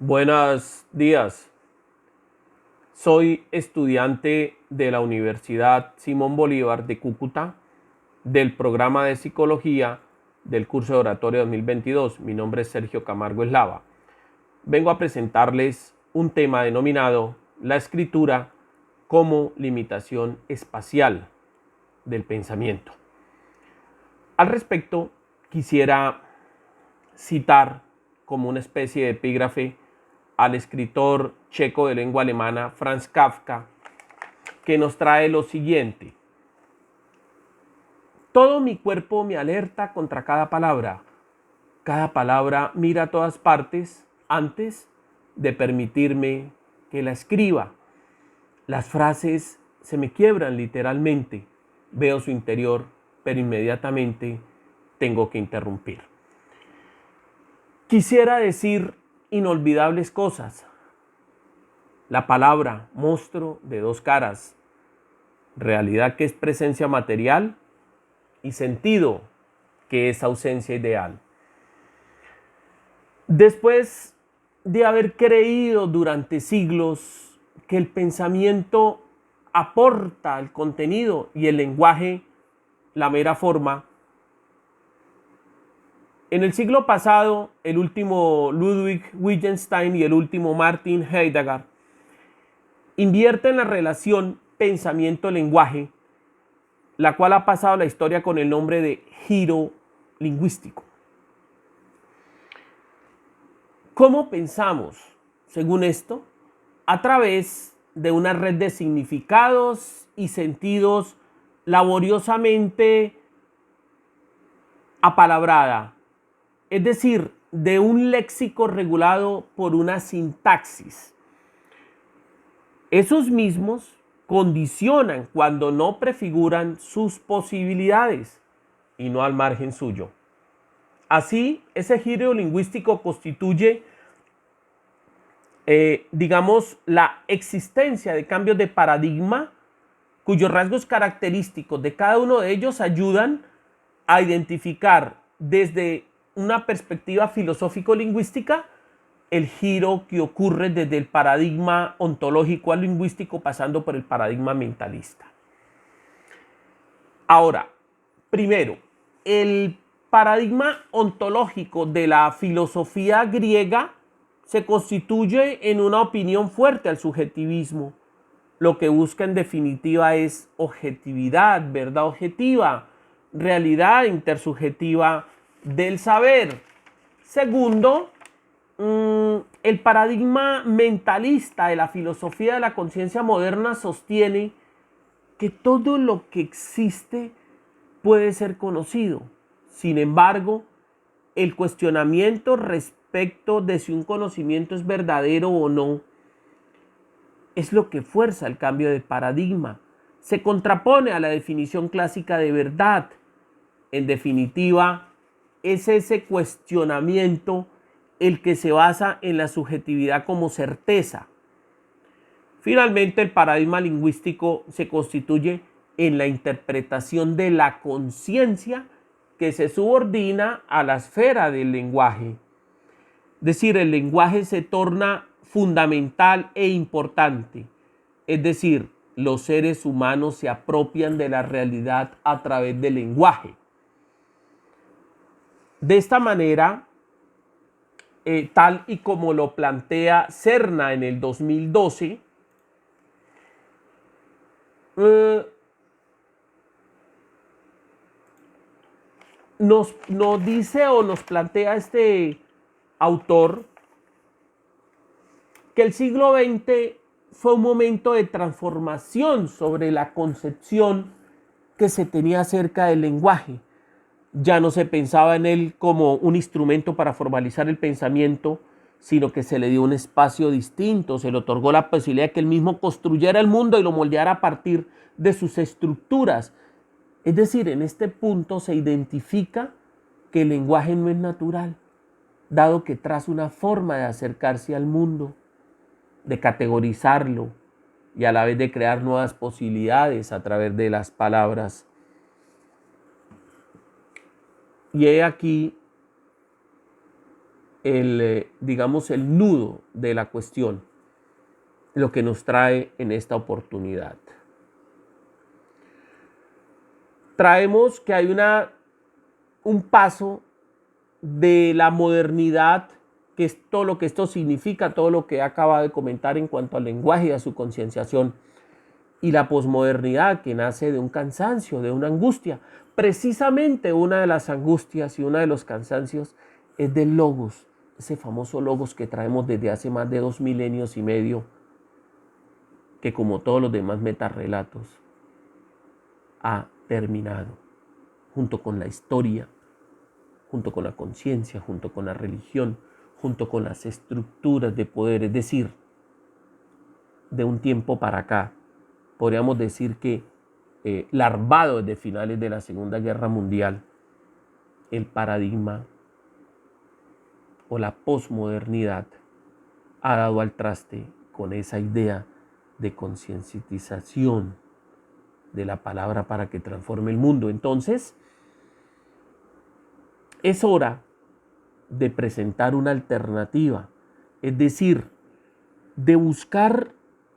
Buenos días. Soy estudiante de la Universidad Simón Bolívar de Cúcuta, del programa de psicología del curso de oratoria 2022. Mi nombre es Sergio Camargo Eslava. Vengo a presentarles un tema denominado la escritura como limitación espacial del pensamiento. Al respecto, quisiera citar como una especie de epígrafe al escritor checo de lengua alemana Franz Kafka, que nos trae lo siguiente: todo mi cuerpo me alerta contra cada palabra mira a todas partes antes de permitirme que la escriba. Las frases se me quiebran literalmente, veo su interior, pero inmediatamente tengo que interrumpir. Quisiera decir inolvidables cosas. La palabra monstruo de dos caras, realidad que es presencia material y sentido que es ausencia ideal. Después de haber creído durante siglos que el pensamiento aporta el contenido y el lenguaje la mera forma, en el siglo pasado, el último Ludwig Wittgenstein y el último Martin Heidegger invierten la relación pensamiento-lenguaje, la cual ha pasado a la historia con el nombre de giro lingüístico. ¿Cómo pensamos? Según esto, a través de una red de significados y sentidos laboriosamente apalabrada, es decir, de un léxico regulado por una sintaxis. Esos mismos condicionan cuando no prefiguran sus posibilidades y no al margen suyo. Así, ese giro lingüístico constituye, la existencia de cambios de paradigma cuyos rasgos característicos de cada uno de ellos ayudan a identificar desde una perspectiva filosófico-lingüística el giro que ocurre desde el paradigma ontológico al lingüístico pasando por el paradigma mentalista. Ahora, primero, el paradigma ontológico de la filosofía griega se constituye en una opinión fuerte al subjetivismo. Lo que busca en definitiva es objetividad, verdad objetiva, realidad intersubjetiva del saber. Segundo, el paradigma mentalista de la filosofía de la conciencia moderna sostiene que todo lo que existe puede ser conocido. Sin embargo, el cuestionamiento respecto de si un conocimiento es verdadero o no es lo que fuerza el cambio de paradigma. Se contrapone a la definición clásica de verdad. En definitiva, es ese cuestionamiento el que se basa en la subjetividad como certeza. Finalmente, el paradigma lingüístico se constituye en la interpretación de la conciencia que se subordina a la esfera del lenguaje. Es decir, el lenguaje se torna fundamental e importante. Es decir, los seres humanos se apropian de la realidad a través del lenguaje. De esta manera, tal y como lo plantea Serna en el 2012, nos dice o nos plantea este autor que el siglo XX fue un momento de transformación sobre la concepción que se tenía acerca del lenguaje. Ya no se pensaba en él como un instrumento para formalizar el pensamiento, sino que se le dio un espacio distinto, se le otorgó la posibilidad de que él mismo construyera el mundo y lo moldeara a partir de sus estructuras. Es decir, en este punto se identifica que el lenguaje no es natural, dado que traza una forma de acercarse al mundo, de categorizarlo y a la vez de crear nuevas posibilidades a través de las palabras. Y he aquí digamos, el nudo de la cuestión, lo que nos trae en esta oportunidad. Traemos que hay un paso de la modernidad, que es todo lo que esto significa, todo lo que acaba de comentar en cuanto al lenguaje y a su concienciación, y la posmodernidad, que nace de un cansancio, de una angustia. Precisamente una de las angustias y uno de los cansancios es del logos, ese famoso logos que traemos desde hace más de 2 milenios y medio, que como todos los demás metarrelatos ha terminado, junto con la historia, junto con la conciencia, junto con la religión, junto con las estructuras de poder. Es decir, de un tiempo para acá, podríamos decir que larvado desde finales de la Segunda Guerra Mundial, el paradigma o la posmodernidad ha dado al traste con esa idea de concienciatización de la palabra para que transforme el mundo. Entonces, es hora de presentar una alternativa, es decir, de buscar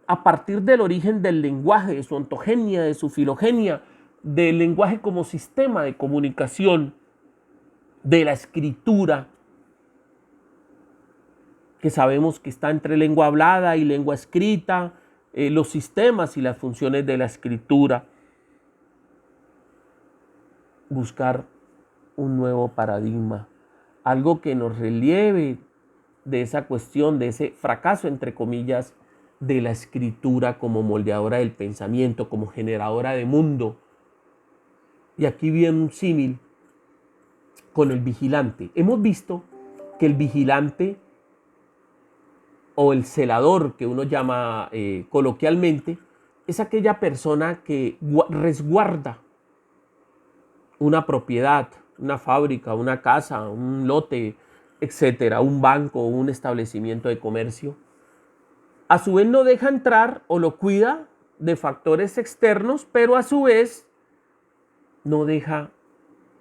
a partir del origen del lenguaje, de su ontogenia, de su filogenia, del lenguaje como sistema de comunicación, de la escritura, que sabemos que está entre lengua hablada y lengua escrita, los sistemas y las funciones de la escritura. Buscar un nuevo paradigma, algo que nos relieve de esa cuestión, de ese fracaso, entre comillas, de la escritura como moldeadora del pensamiento, como generadora de mundo. Y aquí viene un símil con el vigilante. Hemos visto que el vigilante o el celador, que uno llama coloquialmente, es aquella persona que resguarda una propiedad, una fábrica, una casa, un lote, etcétera, un banco, un establecimiento de comercio. A su vez no deja entrar o lo cuida de factores externos, pero a su vez no deja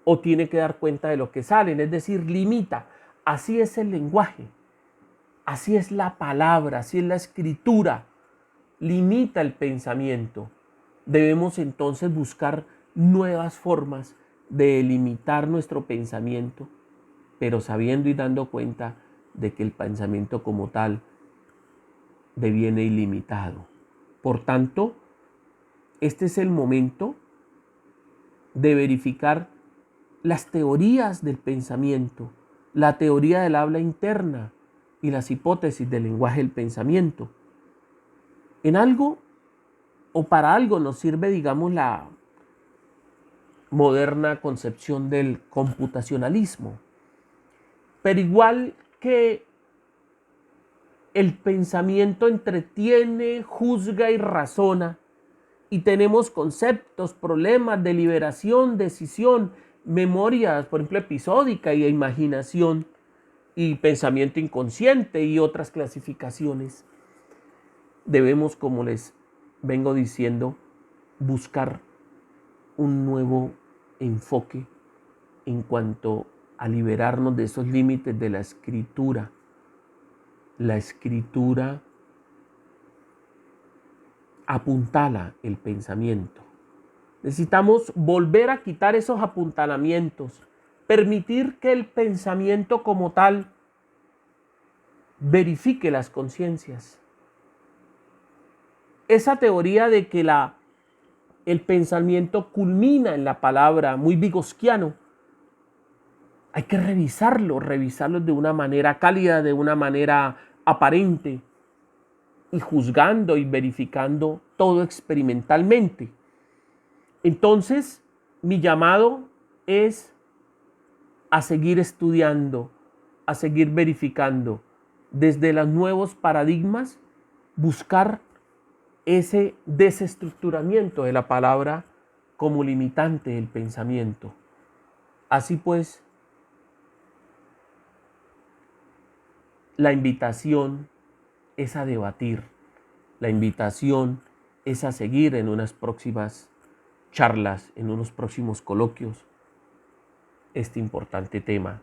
o tiene que dar cuenta de lo que salen, es decir, limita. Así es el lenguaje, así es la palabra, así es la escritura, limita el pensamiento. Debemos entonces buscar nuevas formas de limitar nuestro pensamiento, pero sabiendo y dando cuenta de que el pensamiento como tal deviene ilimitado. Por tanto, este es el momento de verificar las teorías del pensamiento, la teoría del habla interna y las hipótesis del lenguaje del pensamiento. En algo o para algo nos sirve, digamos, la moderna concepción del computacionalismo. Pero igual que el pensamiento entretiene, juzga y razona, y tenemos conceptos, problemas, deliberación, decisión, memorias, por ejemplo, episódica y de imaginación, y pensamiento inconsciente y otras clasificaciones. Debemos, como les vengo diciendo, buscar un nuevo enfoque en cuanto a liberarnos de esos límites de la escritura. La escritura apuntala el pensamiento. Necesitamos volver a quitar esos apuntalamientos, permitir que el pensamiento como tal verifique las conciencias. Esa teoría de que el pensamiento culmina en la palabra, muy vygotsquiano, hay que revisarlo de una manera cálida, de una manera aparente, y juzgando y verificando todo experimentalmente. Entonces, mi llamado es a seguir estudiando, a seguir verificando, desde los nuevos paradigmas, buscar ese desestructuramiento de la palabra como limitante del pensamiento. Así pues, la invitación es a debatir, la invitación es a seguir en unas próximas charlas, en unos próximos coloquios, este importante tema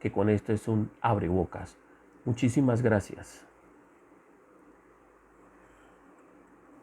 que con esto es un abrebocas. Muchísimas gracias.